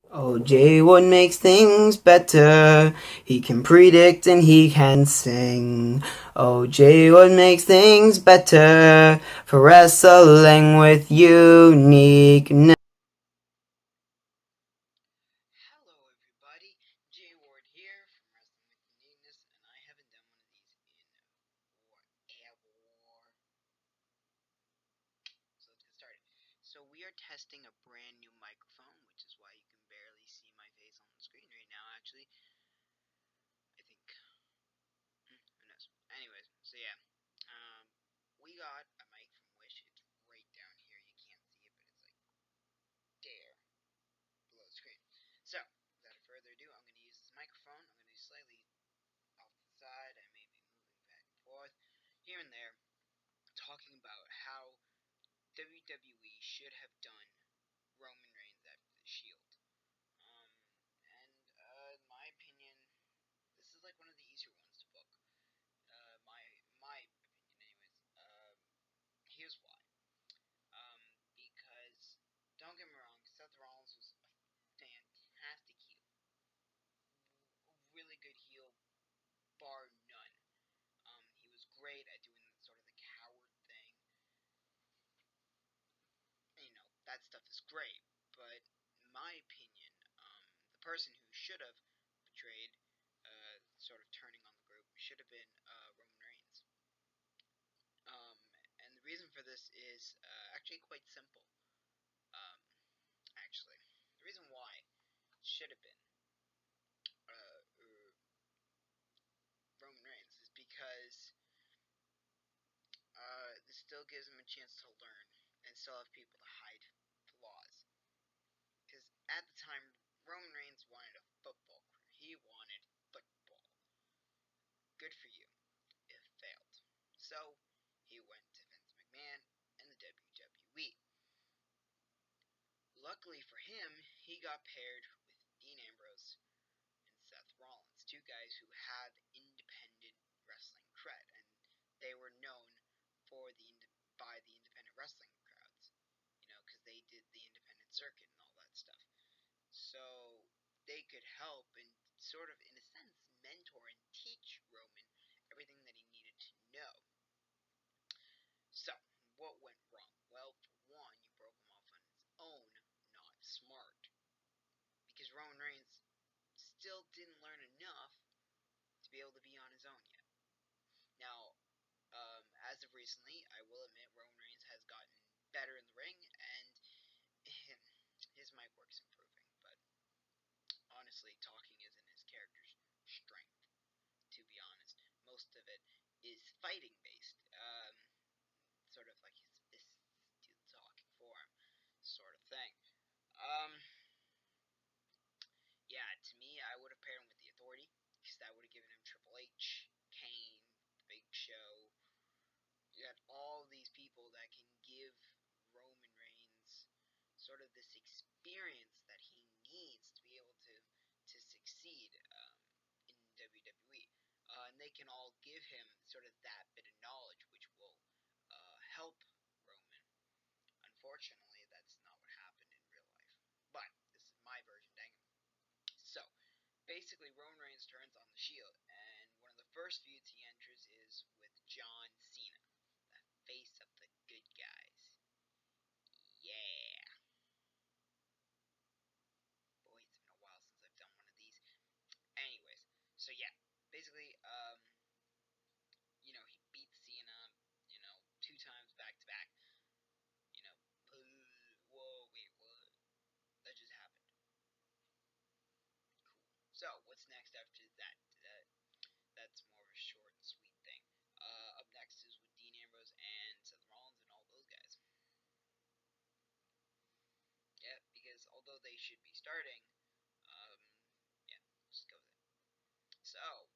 Oh, Jay Wood makes things better. He can predict and he can sing. Oh, Jay Wood makes things better for wrestling with uniqueness. Hello, everybody. Jay Ward here from Wrestling with Uniqueness, and I haven't done one of these in forever. So let's get started. So we are testing a brand new microphone, which is why you can barely see my face on the screen right now. Actually, I think. Who knows? Anyways, so yeah, um, we got a mic from Wish. It's right down here. You can't see it, but it's like there below the screen. So without further ado, I'm going to use this microphone. I'm going to slightly off the side. I may be moving back and forth here and there, talking about how WWE should have done Roman Reigns after the Shield. In my opinion, this is like one of the easier ones to book. My opinion, anyways. Here's why. Because don't get me wrong, Seth Rollins was a fantastic heel, a really good heel, bar none. He was great at doing sort of the coward thing. That stuff is great. But in my opinion, the person who should have portrayed sort of turning on the group should have been Roman Reigns. Um, and the reason for this is actually quite simple. Um, actually, the reason why it should have been Roman Reigns is because this still gives him a chance to learn and still have people to hide flaws. Because at the time, Roman Reigns wanted a football career. He wanted football. Good for you. It failed. So he went to Vince McMahon and the WWE. Luckily for him, he got paired with Dean Ambrose and Seth Rollins, two guys who have independent wrestling cred, and they were known for by the independent wrestling crowds, because they did the independent circuit and all that stuff. So they could help and sort of, in a sense, mentor and teach Roman everything that he needed to know. So, what went wrong? Well, for one, you broke him off on his own, not smart, because Roman Reigns still didn't learn enough to be able to be on his own yet. Now, as of recently, I will admit Roman Reigns has gotten better in the ring, and his mic work's improving. But honestly, talking isn't his character's strength. To be honest, most of it is fighting based. Sort of like his fists do the talking for him, sort of thing. Um, yeah, to me, I would have paired him with the Authority because that would have given him Triple H, Kane, the Big Show. You got all these people that can give Roman Reigns sort of this experience that he needs to be able to succeed in WWE. And they can all give him sort of that bit of knowledge, which will help Roman. Unfortunately, that's not what happened in real life. But this is my version, dang it. So, basically, Roman Reigns turns on the Shield, and one of the first feuds he enters is with John Cena, the face of the good guys. Yeah. Boy, it's been a while since I've done one of these. Anyways, so yeah, basically, he beat Cena, two times back to back. You know, whoa, wait, what? That just happened. Cool. So, what's next after that? That's more of a short and sweet thing. Up next is with Dean Ambrose and Seth Rollins and all those guys. Yeah, because although they should be starting, um, yeah, just go with it. So,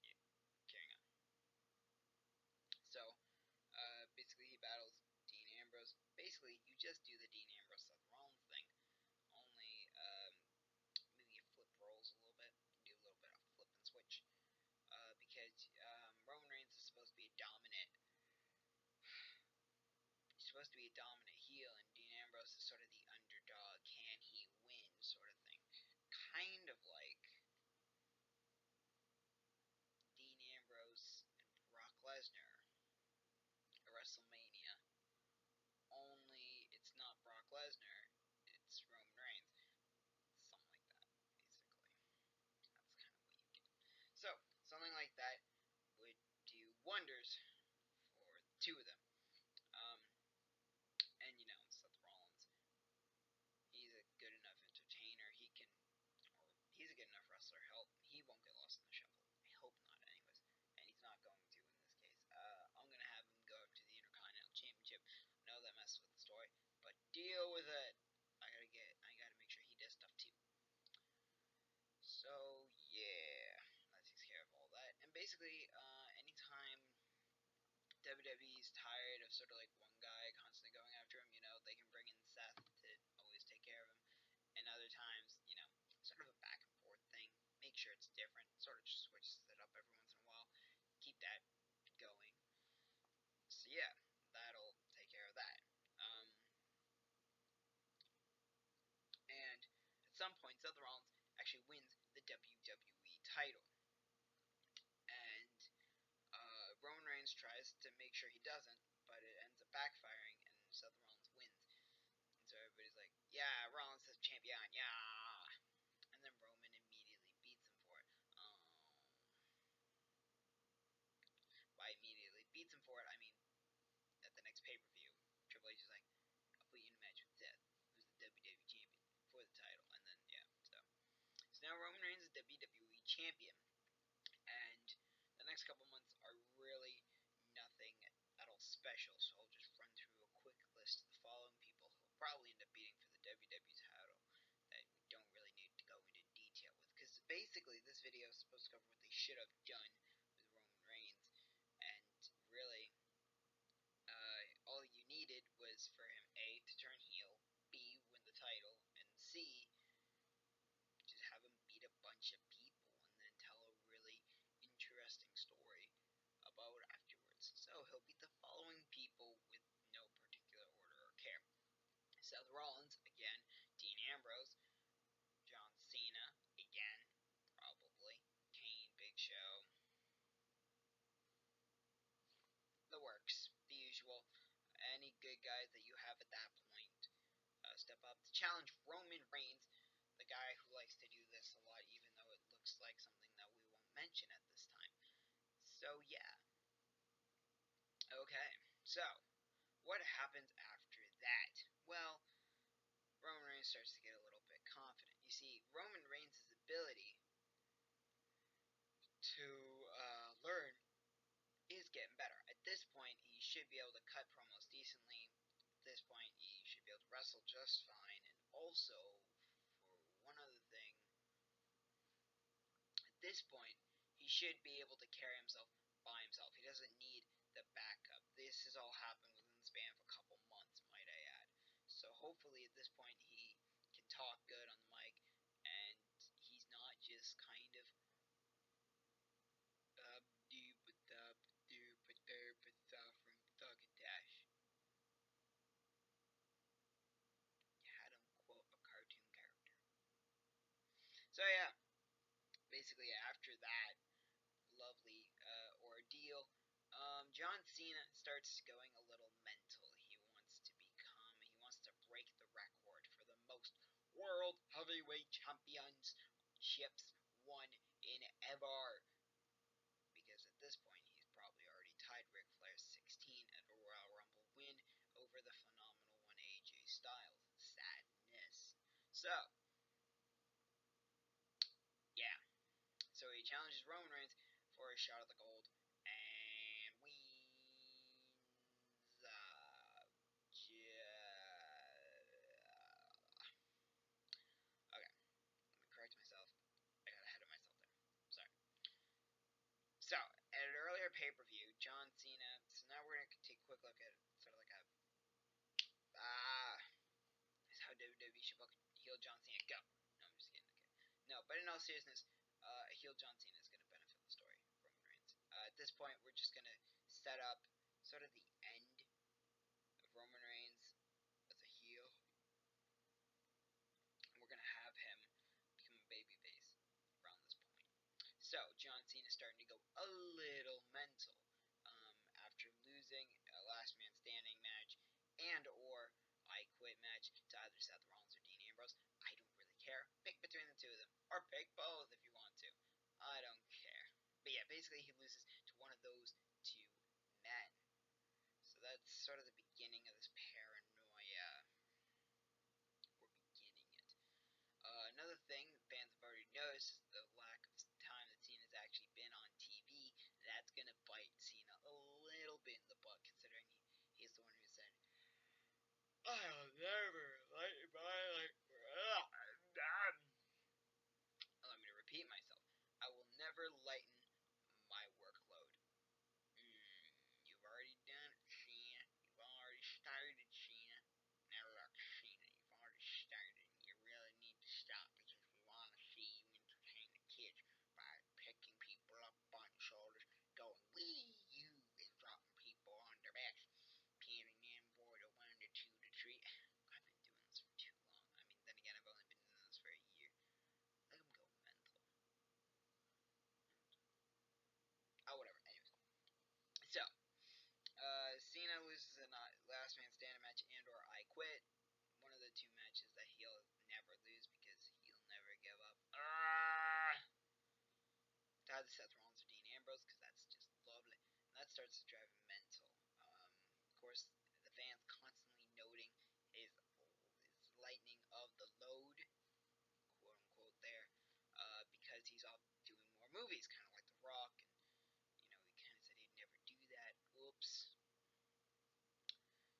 yeah, carrying on. So, basically, he battles Dean Ambrose. Basically, you just do the Dean Ambrose Seth Rollins thing, only maybe you flip roles a little bit, do a little bit of flip and switch. Because Roman Reigns is supposed to be a dominant heel, and Dean Ambrose is sort of the underdog. Can he win, sort of thing. wonders for the two of them. Um, and Seth Rollins, he's a good enough entertainer. He's a good enough wrestler. He won't get lost in the shuffle. I hope not, anyways. And he's not going to in this case. I'm gonna have him go up to the Intercontinental Championship. I know that messes with the story, but deal with it. I gotta make sure he does stuff too. So yeah, that takes care of all that. And basically, anytime WWE's tired of sort of like one guy constantly going after him, they can bring in Seth to always take care of him. And other times, sort of a back and forth thing. Make sure it's different. Sort of just switches it up every once in a while. Keep that going. So yeah, that'll take care of that. And at some point, Seth Rollins actually wins the WWE title. And Roman Reigns tries to make sure he doesn't, but it ends up backfiring, and Seth Rollins wins. And so everybody's like, yeah, Rollins is champion, yeah. And then Roman immediately beats him for it. By immediately beats him for it, I mean at the next pay-per-view, Triple H is like, I'll put you in a match with Seth, who's the WWE champion, for the title. And then, yeah, so now Roman Reigns is WWE champion. And the next couple months are really nothing at all special, so I'll just run through a quick list of the following people who will probably end up beating for the WWE title that we don't really need to go into detail with, because basically this video is supposed to cover what they should have done with Roman Reigns, and really all you needed was for him A, to turn heel, B, win the title, and C, just have him beat a bunch of people and then tell a really interesting story about afterwards. So he'll beat the following people with no particular order or care: Seth Rollins, again; Dean Ambrose; John Cena, again, probably; Kane, Big Show, the works, the usual. Any good guys that you have at that point step up to challenge Roman Reigns, the guy who likes to do this a lot, even though it looks like something that we won't mention at this time. So yeah. Okay, so what happens after that? Well, Roman Reigns starts to get a little bit confident. You see, Roman Reigns' ability to learn is getting better. At this point, he should be able to cut promos decently. At this point, he should be able to wrestle just fine. And also, for one other thing, at this point, he should be able to carry himself by himself. He doesn't need the backup. This has all happened within the span of a couple months, might I add. So hopefully at this point he can talk good on the mic, and he's not just kind of from Thug and Dash. You had him quote a cartoon character. So yeah, basically after that lovely ordeal, John Cena starts going a little mental. He wants to break the record for the most World Heavyweight Championships won in ever. Because at this point, he's probably already tied Ric Flair's 16 at a Royal Rumble win over the phenomenal one AJ Styles. Sadness. So, yeah. So he challenges Roman Reigns for a shot at the gold and wins. Okay, let me correct myself. I got ahead of myself there. Sorry. So, at an earlier pay-per-view, John Cena. So now we're gonna take a quick look at sort of like a is how WWE should book heel John Cena. Go. No, I'm just kidding. Okay. No, but in all seriousness, heel John Cena is gonna benefit the story of Roman Reigns. At this point, we're just gonna set up sort of the end of Roman Reigns as a heel, and we're gonna have him become a babyface around this point. So John Cena's starting to go a little mental after losing a last man standing match and or I Quit match to either Seth Rollins or Dean Ambrose. I don't really care. Pick between the two of them, or pick both if you want to. I don't care. But yeah, basically he loses to one of those two sort of the beginning of this paranoia. We're beginning it. Another thing that fans have already noticed is the lack of time that Cena's actually been on TV. That's gonna bite Cena a little bit in the butt, considering he's the one who said, "I'll never let my like." Allow me to repeat myself. I will never lighten my workload. You've already done it, Cena. You've already started, Cena. Now look, Cena, you've already started, and you really need to stop because we want to see you entertain the kids by picking people up on your shoulders, going wee you, and dropping people on their backs, pinning them for the 1 to 2 to 3. I've been doing this for too long. I mean, then again, I've only been doing this for a year. Let them go mental. Oh, whatever. Anyways, so Cena loses a last man standing match and or I Quit. One of the two matches that he'll never lose because he'll never give up. To either Seth Rollins or Dean Ambrose because that's just lovely. And that starts to drive him mental. Of course, the fans constantly noting his lightening of the load, quote unquote, there, because he's off doing more movies, kind of like The Rock, and he kind of said he'd never do that. Oops.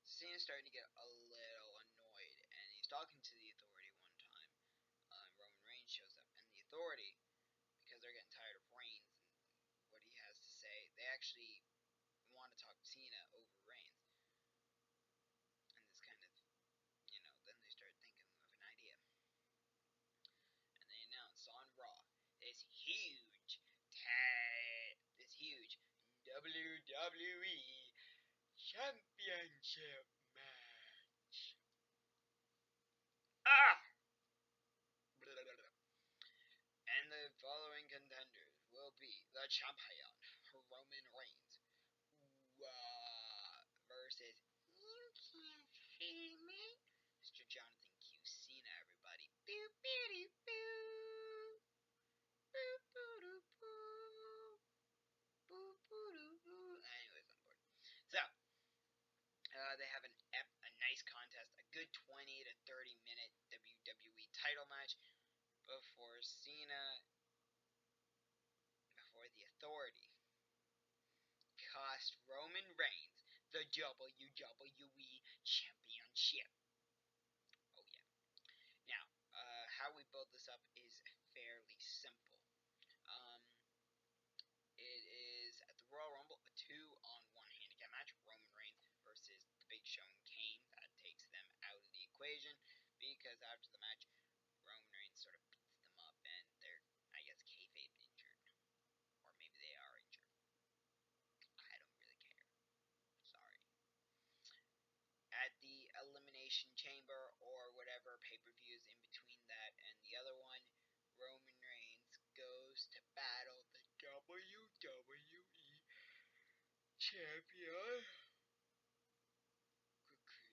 Cena's starting to get a little annoyed, and he's talking to the Authority one time. Roman Reigns shows up, and the Authority, because they're getting tired of Reigns and what he has to say, they actually want to talk Cena over Reigns. And this kind of, then they start thinking of an idea. And they announced on Raw this huge WWE Championship match. Ah! Blah, blah, blah. And the following contenders will be the champion, Roman Reigns, versus You Can't See Me, Mr. Jonathan Q. Cena, everybody. Boo, boo, boo. Boo, boo, boo, boo. Boo, boo, boo, boo. Anyways, I'm bored. So, they have a nice contest, a good 20 to 30 minute WWE title match before the Authority cost Roman Reigns the WWE Championship. Oh yeah. Now, how we build this up is fairly simple. It is at the Royal Rumble a 2-on-1 handicap match. Roman Reigns versus the Big Show and Kane. That takes them out of the equation because after the match, Roman Reigns sort of beats them up and they're, I guess, kayfabe injured. Or maybe they are injured. I don't really care. Sorry. At the Elimination Chamber or whatever pay-per-views in between that and the other one, Roman Reigns goes to battle the WWE Champion. Good grief.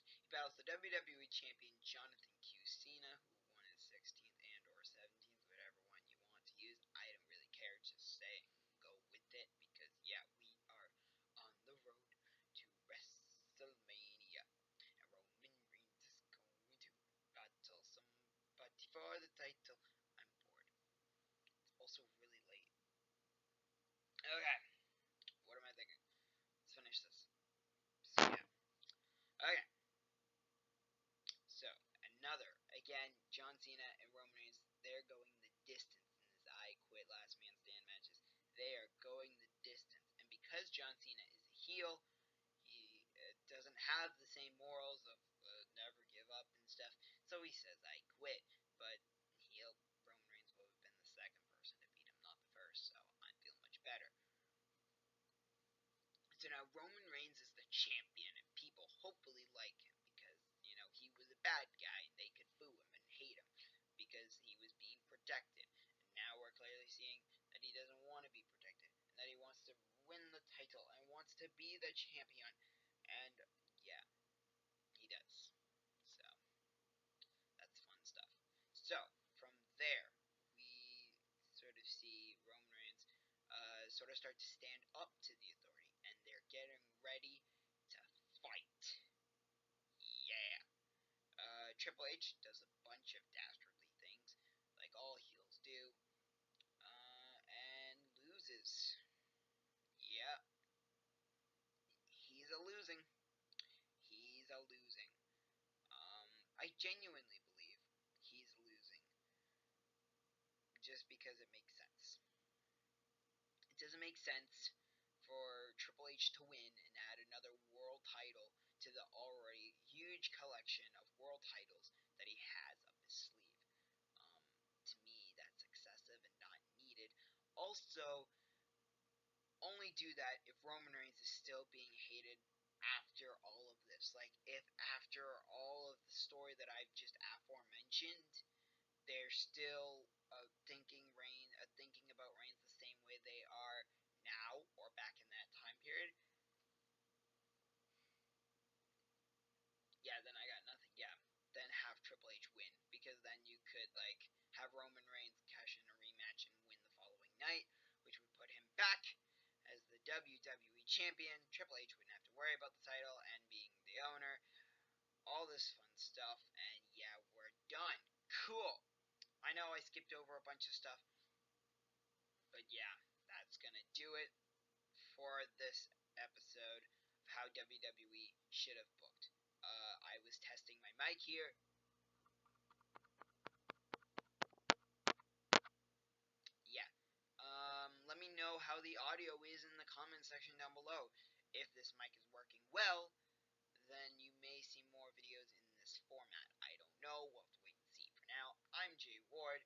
He battles the WWE Champion Jonathan Q. Cena, who won his 16th and or 17th, whatever one you want to use. I don't really care, just say go with it, because yeah, we are on the road to WrestleMania. And Roman Reigns is going to battle somebody for the title. I'm bored. It's also really late. Okay, what am I thinking? Let's finish this. So yeah. Okay. So, again, John Cena and Roman Reigns, they're going the distance in this I Quit Last Man Stand matches. They are going the distance. And because John Cena is a heel, he doesn't have the same morals of never give up and stuff, so he says I quit. But heel Roman Reigns will have been the second person to beat him, not the first, so I'm feeling much better. So now Roman Reigns is the champion, and people hopefully like him because, he was a bad guy. They could boo him and hate him because he was being protected. And now we're clearly seeing that he doesn't want to be protected and that he wants to win the title and wants to be the champion. And yeah, he does. So that's fun stuff. So from there, we sort of see Roman Reigns sort of start to stand up to the authority, and they're getting ready to fight. Yeah. Triple H does a bunch of dastardly things, like all heels do, and loses. Yeah, he's a losing. He's a losing. I genuinely believe he's losing, just because it makes sense. It doesn't make sense for Triple H to win and add another world title to the already huge collection of world titles that he has up his sleeve. Um, to me, that's excessive and not needed. Also, only do that if Roman Reigns is still being hated after all of this. Like, if after all of the story that I've just aforementioned, they're still thinking about Reigns the same way they are now or back in that time period, yeah, then I got nothing. Yeah, then have Triple H win, because then you could have Roman Reigns cash in a rematch and win the following night, which would put him back as the WWE champion. Triple H wouldn't have to worry about the title and being the owner. All this fun stuff, and yeah, we're done. Cool. I know I skipped over a bunch of stuff, but yeah, that's gonna do it for this episode of how WWE should have booked. I was testing my mic here. Yeah. Let me know how the audio is in the comment section down below. If this mic is working well, then you may see more videos in this format. I don't know. We'll have to wait and see. For now, I'm Jay Ward.